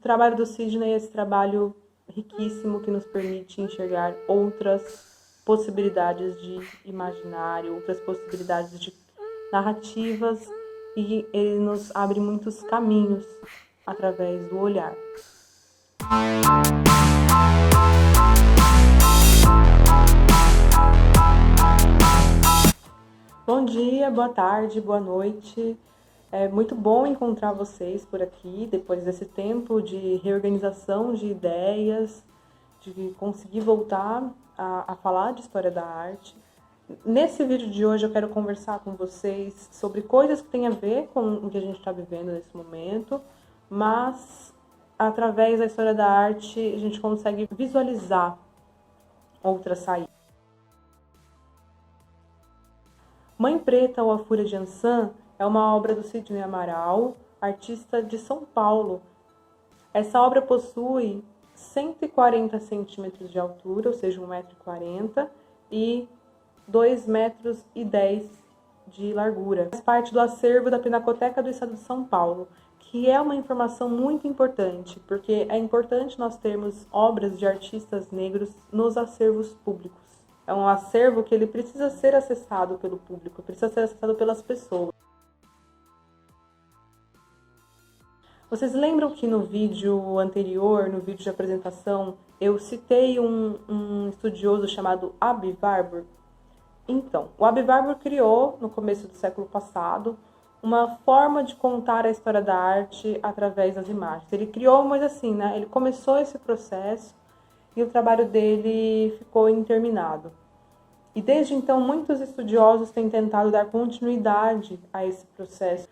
trabalho do Sidney é esse trabalho riquíssimo que nos permite enxergar outras possibilidades de imaginário, outras possibilidades de narrativas, e ele nos abre muitos caminhos através do olhar. Bom dia, boa tarde, boa noite. É muito bom encontrar vocês por aqui, depois desse tempo de reorganização de ideias, de conseguir voltar a falar de história da arte. Nesse vídeo de hoje eu quero conversar com vocês sobre coisas que têm a ver com o que a gente está vivendo nesse momento, mas através da história da arte a gente consegue visualizar outras saídas. Mãe Preta ou A Fúria de Ansan é uma obra do Sidney Amaral, artista de São Paulo. Essa obra possui 140 centímetros de altura, ou seja, 1,40 m, e 2,10 m de largura. Faz parte do acervo da Pinacoteca do Estado de São Paulo, que é uma informação muito importante, porque é importante nós termos obras de artistas negros nos acervos públicos. É um acervo que ele precisa ser acessado pelo público, precisa ser acessado pelas pessoas. Vocês lembram que no vídeo anterior, no vídeo de apresentação, eu citei um estudioso chamado Aby Warburg? Então, o Aby Warburg criou, no começo do século passado, uma forma de contar a história da arte através das imagens. Ele criou, mas assim, né? Ele começou esse processo e o trabalho dele ficou interminado. E desde então, muitos estudiosos têm tentado dar continuidade a esse processo.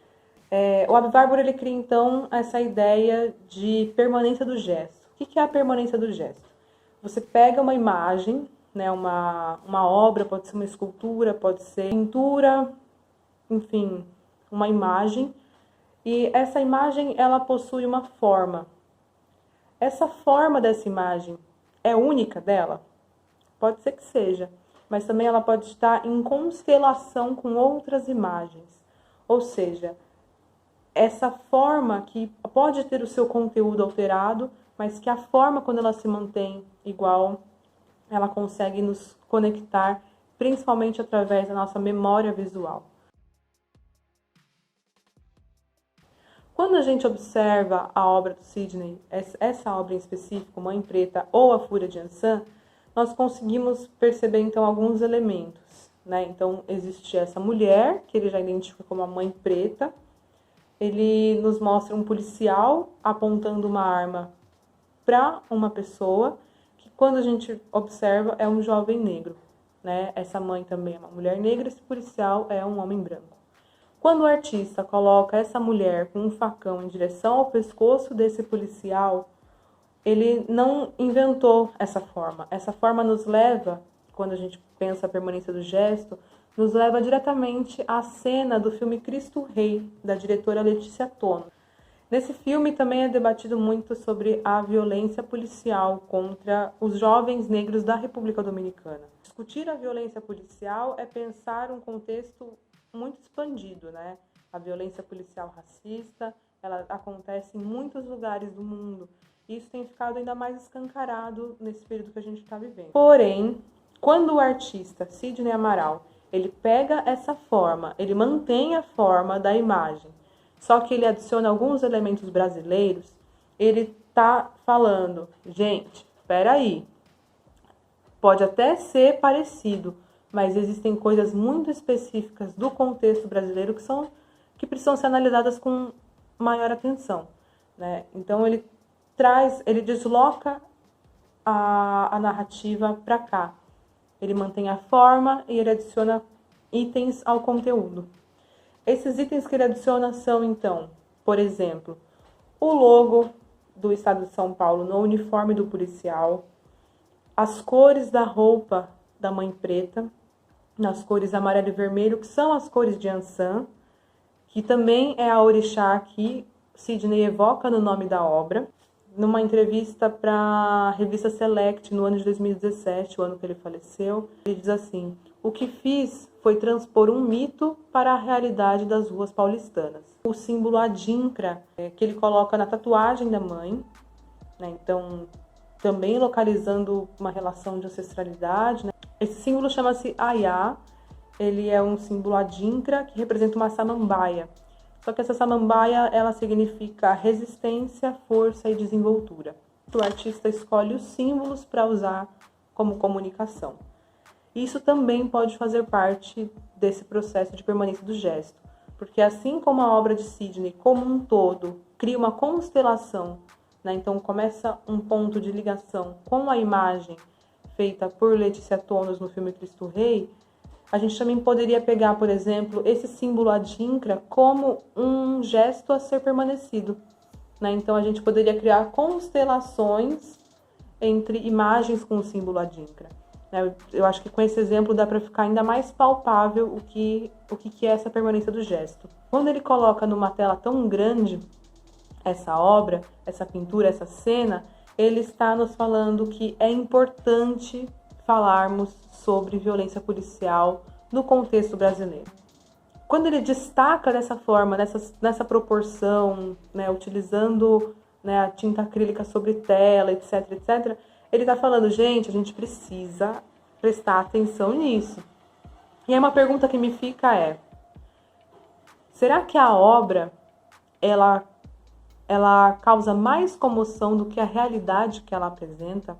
O Aby Warburg ele cria, então, essa ideia de permanência do gesto. O que é a permanência do gesto? Você pega uma imagem, né, uma obra, pode ser uma escultura, pode ser pintura, enfim, uma imagem, e essa imagem ela possui uma forma. Essa forma dessa imagem é única dela? Pode ser que seja, mas também ela pode estar em constelação com outras imagens. Ou seja, essa forma que pode ter o seu conteúdo alterado, mas que a forma, quando ela se mantém igual, ela consegue nos conectar, principalmente através da nossa memória visual. Quando a gente observa a obra do Sidney, essa obra em específico, Mãe Preta ou A Fúria de Ansan, nós conseguimos perceber então alguns elementos, né? Então existe essa mulher, que ele já identifica como a Mãe Preta. Ele nos mostra um policial apontando uma arma para uma pessoa, que quando a gente observa é um jovem negro, né? Essa mãe também é uma mulher negra, esse policial é um homem branco. Quando o artista coloca essa mulher com um facão em direção ao pescoço desse policial, ele não inventou essa forma. Essa forma nos leva, quando a gente pensa a permanência do gesto, nos leva diretamente à cena do filme Cristo Rei, da diretora Letícia Tono. Nesse filme também é debatido muito sobre a violência policial contra os jovens negros da República Dominicana. Discutir a violência policial é pensar um contexto muito expandido, né? A violência policial racista, ela acontece em muitos lugares do mundo. Isso tem ficado ainda mais escancarado nesse período que a gente está vivendo. Porém, quando o artista Sidney Amaral ele pega essa forma, ele mantém a forma da imagem, só que ele adiciona alguns elementos brasileiros, ele tá falando, gente, espera aí, pode até ser parecido, mas existem coisas muito específicas do contexto brasileiro que precisam ser analisadas com maior atenção, né? Então ele desloca a narrativa para cá. Ele mantém a forma e ele adiciona itens ao conteúdo. Esses itens que ele adiciona são, então, por exemplo, o logo do Estado de São Paulo no uniforme do policial, as cores da roupa da Mãe Preta, nas cores amarelo e vermelho, que são as cores de Ansan, que também é a orixá que Sidney evoca no nome da obra. Numa entrevista para a revista Select, no ano de 2017, o ano que ele faleceu, ele diz assim: o que fiz foi transpor um mito para a realidade das ruas paulistanas. O símbolo adinkra, que ele coloca na tatuagem da mãe, né? Então, também localizando uma relação de ancestralidade, né? Esse símbolo chama-se Ayá, ele é um símbolo adinkra que representa uma samambaia. Só que essa samambaia, ela significa resistência, força e desenvoltura. O artista escolhe os símbolos para usar como comunicação. Isso também pode fazer parte desse processo de permanência do gesto, porque assim como a obra de Sidney como um todo cria uma constelação, né? Então começa um ponto de ligação com a imagem feita por Letícia Tonos no filme Cristo Rei, a gente também poderia pegar, por exemplo, esse símbolo adinkra como um gesto a ser permanecido, né? Então a gente poderia criar constelações entre imagens com o símbolo adinkra. Eu acho que com esse exemplo dá para ficar ainda mais palpável o que é essa permanência do gesto. Quando ele coloca numa tela tão grande essa obra, essa pintura, essa cena, ele está nos falando que é importante falarmos sobre violência policial no contexto brasileiro. Quando ele destaca dessa forma, nessa proporção, né, utilizando, né, a tinta acrílica sobre tela, etc, etc, ele está falando, gente, a gente precisa prestar atenção nisso. E aí uma pergunta que me fica é, será que a obra, ela causa mais comoção do que a realidade que ela apresenta?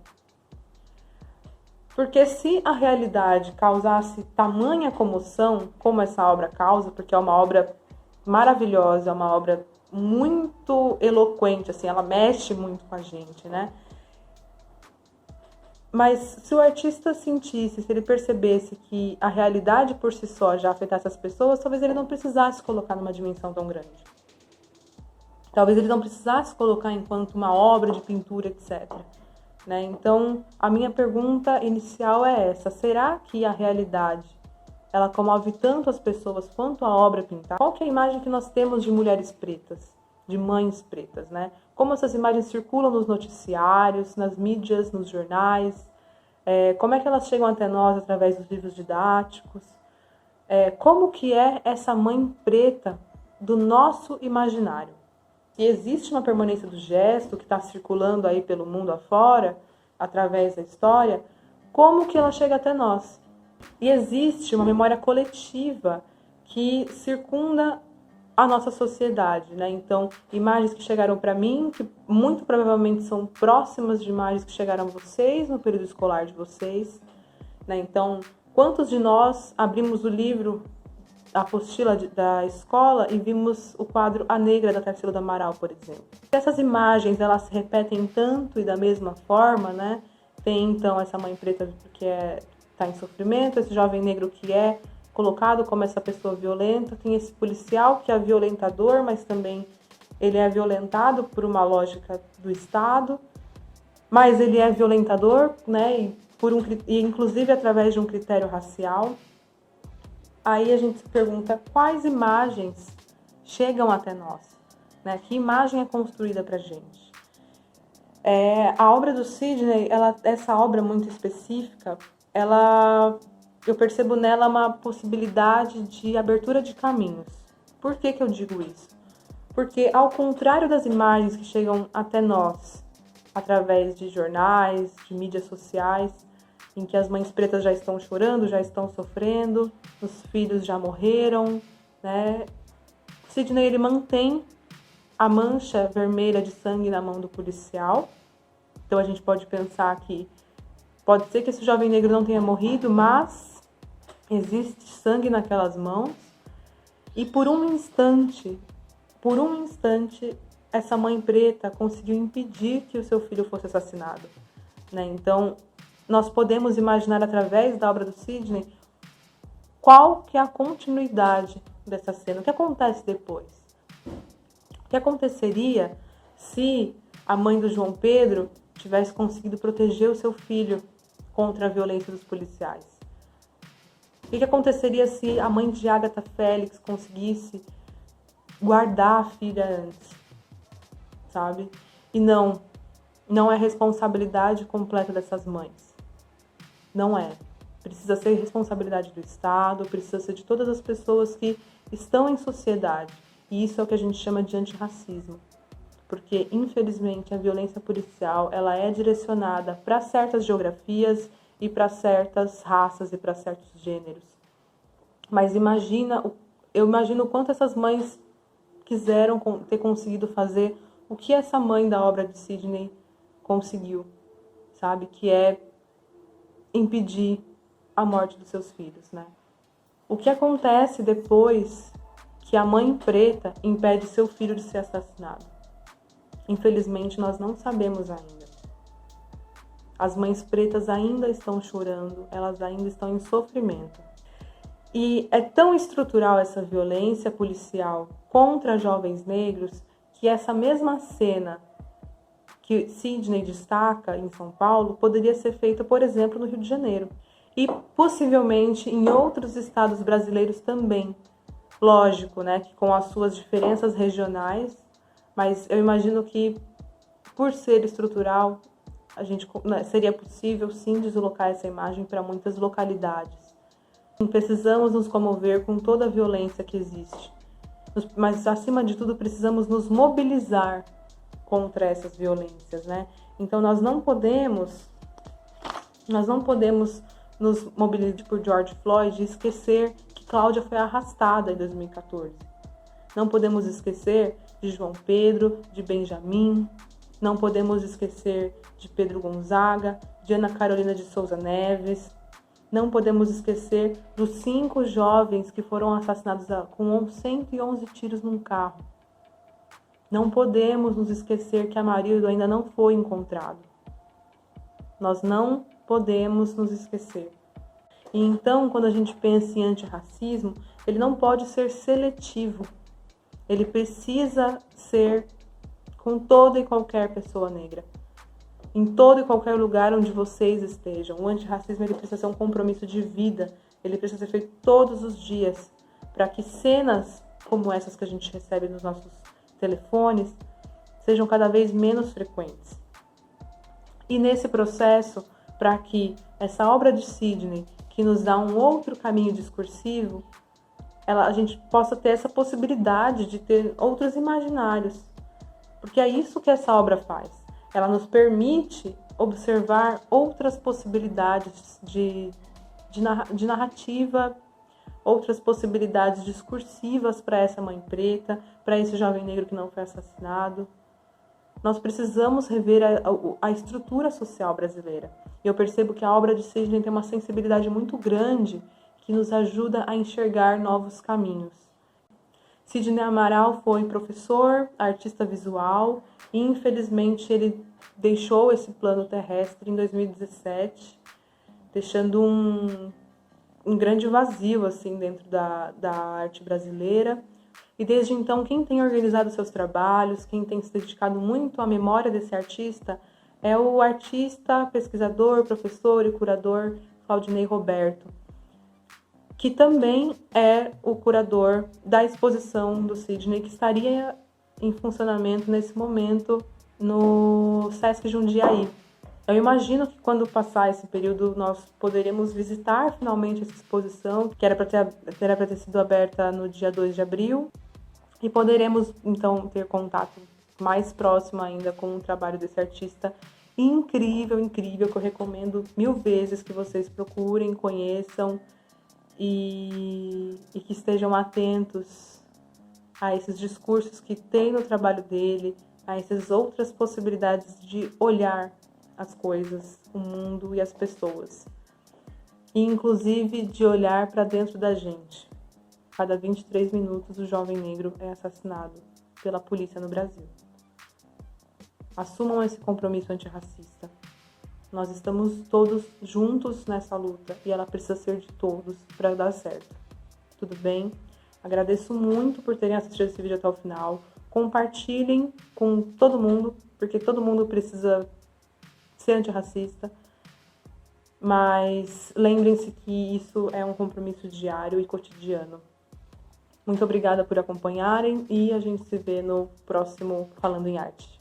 Porque se a realidade causasse tamanha comoção, como essa obra causa, porque é uma obra maravilhosa, é uma obra muito eloquente, assim, ela mexe muito com a gente, né? Mas se o artista sentisse, se ele percebesse que a realidade por si só já afetasse as pessoas, talvez ele não precisasse colocar numa dimensão tão grande. Talvez ele não precisasse colocar enquanto uma obra de pintura, etc. Né? Então, a minha pergunta inicial é essa. Será que a realidade, ela comove tanto as pessoas quanto a obra pintada? Qual que é a imagem que nós temos de mulheres pretas, de mães pretas, né? Como essas imagens circulam nos noticiários, nas mídias, nos jornais? Como é que elas chegam até nós através dos livros didáticos? Como que é essa mãe preta do nosso imaginário? Se existe uma permanência do gesto que está circulando aí pelo mundo afora, através da história, como que ela chega até nós? E existe uma memória coletiva que circunda a nossa sociedade, né? Então, imagens que chegaram para mim, que muito provavelmente são próximas de imagens que chegaram a vocês no período escolar de vocês, né? Então, quantos de nós abrimos o livro, a apostila da escola e vimos o quadro A Negra da Tarsila do Amaral, por exemplo? Essas imagens, elas se repetem tanto e da mesma forma, né? Tem então essa mãe preta que está em sofrimento, esse jovem negro que é colocado como essa pessoa violenta, tem esse policial que é violentador, mas também ele é violentado por uma lógica do Estado, mas ele é violentador, né? E inclusive através de um critério racial. Aí a gente se pergunta quais imagens chegam até nós, né? Que imagem é construída pra gente? A obra do Sidney, essa obra muito específica, eu percebo nela uma possibilidade de abertura de caminhos. Por que eu digo isso? Porque ao contrário das imagens que chegam até nós, através de jornais, de mídias sociais, em que as mães pretas já estão chorando, já estão sofrendo, os filhos já morreram, né? Sidney, ele mantém a mancha vermelha de sangue na mão do policial. Então a gente pode pensar que pode ser que esse jovem negro não tenha morrido, mas existe sangue naquelas mãos. E por um instante, essa mãe preta conseguiu impedir que o seu filho fosse assassinado, né? Então, nós podemos imaginar através da obra do Sidney qual que é a continuidade dessa cena, o que acontece depois. O que aconteceria se a mãe do João Pedro tivesse conseguido proteger o seu filho contra a violência dos policiais? O que aconteceria se a mãe de Agatha Félix conseguisse guardar a filha antes, sabe? E não é responsabilidade completa dessas mães. Não é. Precisa ser responsabilidade do Estado, precisa ser de todas as pessoas que estão em sociedade. E isso é o que a gente chama de antirracismo. Porque, infelizmente, a violência policial ela é direcionada para certas geografias e para certas raças e para certos gêneros. Mas eu imagino o quanto essas mães quiseram ter conseguido fazer o que essa mãe da obra de Sidney conseguiu, sabe? Que é impedir a morte dos seus filhos, né? O que acontece depois que a mãe preta impede seu filho de ser assassinado? Infelizmente, nós não sabemos ainda. As mães pretas ainda estão chorando, elas ainda estão em sofrimento. E é tão estrutural essa violência policial contra jovens negros que essa mesma cena que Sidney destaca em São Paulo poderia ser feita, por exemplo, no Rio de Janeiro. E possivelmente em outros estados brasileiros também. Lógico, né, que com as suas diferenças regionais, mas eu imagino que, por ser estrutural, seria possível sim deslocar essa imagem para muitas localidades. Precisamos nos comover com toda a violência que existe, mas acima de tudo precisamos nos mobilizar contra essas violências, né? Então nós não podemos nos mobilizar por George Floyd e esquecer que Cláudia foi arrastada em 2014. Não podemos esquecer de João Pedro, de Benjamin, não podemos esquecer de Pedro Gonzaga, de Ana Carolina de Souza Neves, não podemos esquecer dos 5 jovens que foram assassinados com 111 tiros num carro. Não podemos nos esquecer que Amarildo ainda não foi encontrado. Nós não podemos nos esquecer. E então, quando a gente pensa em antirracismo, ele não pode ser seletivo. Ele precisa ser com toda e qualquer pessoa negra. Em todo e qualquer lugar onde vocês estejam. O antirracismo ele precisa ser um compromisso de vida. Ele precisa ser feito todos os dias. Para que cenas como essas que a gente recebe nos nossos telefones sejam cada vez menos frequentes. E nesse processo, para que essa obra de Sidney, que nos dá um outro caminho discursivo, a gente possa ter essa possibilidade de ter outros imaginários. Porque é isso que essa obra faz. Ela nos permite observar outras possibilidades de narrativa, outras possibilidades discursivas para essa mãe preta, para esse jovem negro que não foi assassinado. Nós precisamos rever a estrutura social brasileira. E eu percebo que a obra de Sidney tem uma sensibilidade muito grande que nos ajuda a enxergar novos caminhos. Sidney Amaral foi professor, artista visual e, infelizmente, ele deixou esse plano terrestre em 2017, deixando um grande vazio assim, dentro da arte brasileira. E desde então, quem tem organizado seus trabalhos, quem tem se dedicado muito à memória desse artista, é o artista, pesquisador, professor e curador Claudinei Roberto, que também é o curador da exposição do Sidney, que estaria em funcionamento nesse momento no Sesc Jundiaí. Eu imagino que quando passar esse período nós poderemos visitar finalmente essa exposição, que era para ter sido aberta no dia 2 de abril, e poderemos então ter contato mais próximo ainda com o trabalho desse artista incrível, incrível, que eu recomendo 1000 vezes que vocês procurem, conheçam e que estejam atentos a esses discursos que tem no trabalho dele, a essas outras possibilidades de olhar as coisas, o mundo e as pessoas. E, inclusive, de olhar para dentro da gente. Cada 23 minutos, o jovem negro é assassinado pela polícia no Brasil. Assumam esse compromisso antirracista. Nós estamos todos juntos nessa luta e ela precisa ser de todos para dar certo. Tudo bem? Agradeço muito por terem assistido esse vídeo até o final. Compartilhem com todo mundo, porque todo mundo precisa ser antirracista. Mas lembrem-se que isso é um compromisso diário e cotidiano. Muito obrigada por acompanharem e a gente se vê no próximo Falando em Arte.